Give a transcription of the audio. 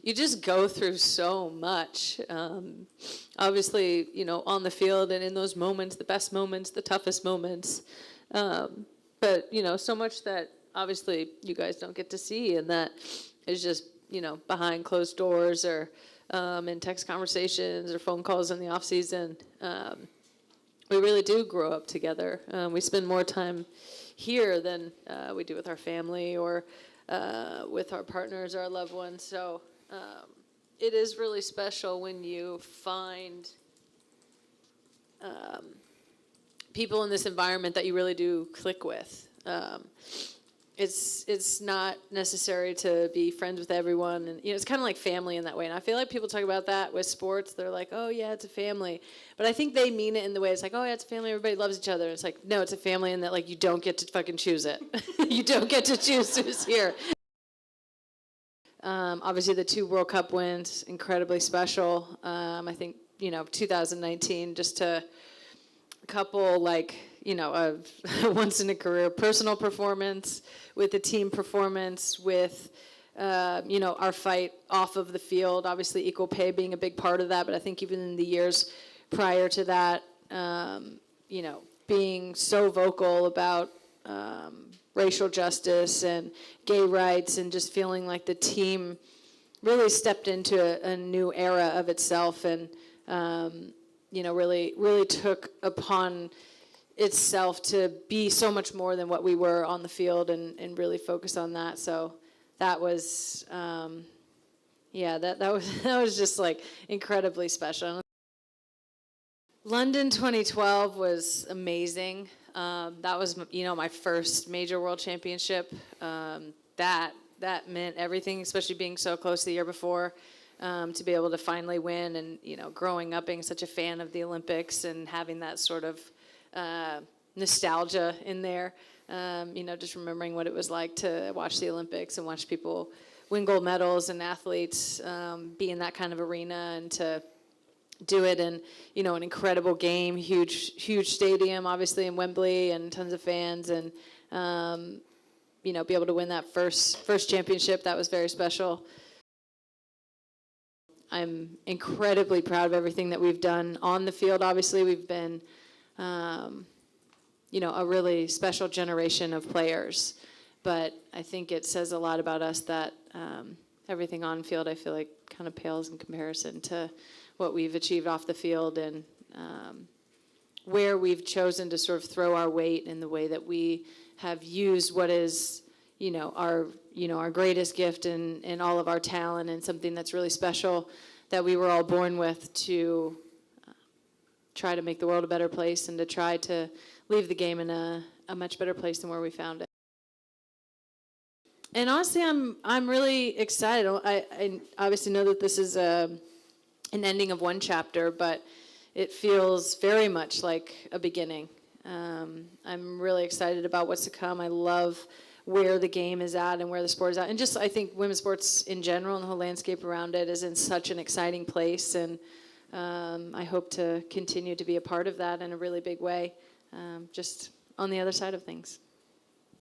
you just go through so much. Obviously, you know, on the field and in those moments, the best moments, the toughest moments. But, you know, so much that obviously you guys don't get to see, and that is just, you know, behind closed doors or in text conversations or phone calls in the off season. We really do grow up together. We spend more time here than we do with our family or with our partners, our loved ones. So it is really special when you find people in this environment that you really do click with. It's not necessary to be friends with everyone, and you know, it's kind of like family in that way. And I feel like people talk about that with sports. They're like, "Oh yeah, it's a family," but I think they mean it in the way it's like, "Oh yeah, it's a family. Everybody loves each other." It's like, no, it's a family in that like you don't get to fucking choose it. You don't get to choose who's here. Obviously, the 2 World Cup wins, incredibly special. I think, you know, 2019, just a couple, like, you know, a once in a career personal performance with the team performance, with, you know, our fight off of the field, obviously equal pay being a big part of that. But I think even in the years prior to that, you know, being so vocal about racial justice and gay rights, and just feeling like the team really stepped into a new era of itself, and you know, really took upon itself to be so much more than what we were on the field, and really focus on that. So that was yeah, that was just like incredibly special. London 2012 was amazing. That was, you know, my first major world championship. That meant everything, especially being so close the year before, to be able to finally win, and, you know, growing up being such a fan of the Olympics and having that sort of nostalgia in there. You know, just remembering what it was like to watch the Olympics and watch people win gold medals and athletes be in that kind of arena, and to do it in, you know, an incredible game, huge stadium, obviously in Wembley, and tons of fans, and you know, be able to win that first championship. That was very special. I'm incredibly proud of everything that we've done on the field. Obviously, we've been, you know, a really special generation of players, but I think it says a lot about us that everything on field, I feel like, kind of pales in comparison to what we've achieved off the field, and where we've chosen to sort of throw our weight in the way that we have used what is, you know, our greatest gift and all of our talent, and something that's really special that we were all born with, to try to make the world a better place, and to try to leave the game in a much better place than where we found it. And honestly, I'm really excited. I obviously know that this is an ending of one chapter, but it feels very much like a beginning. I'm really excited about what's to come. I love where the game is at and where the sport is at. And just, I think women's sports in general and the whole landscape around it is in such an exciting place. And I hope to continue to be a part of that in a really big way, just on the other side of things.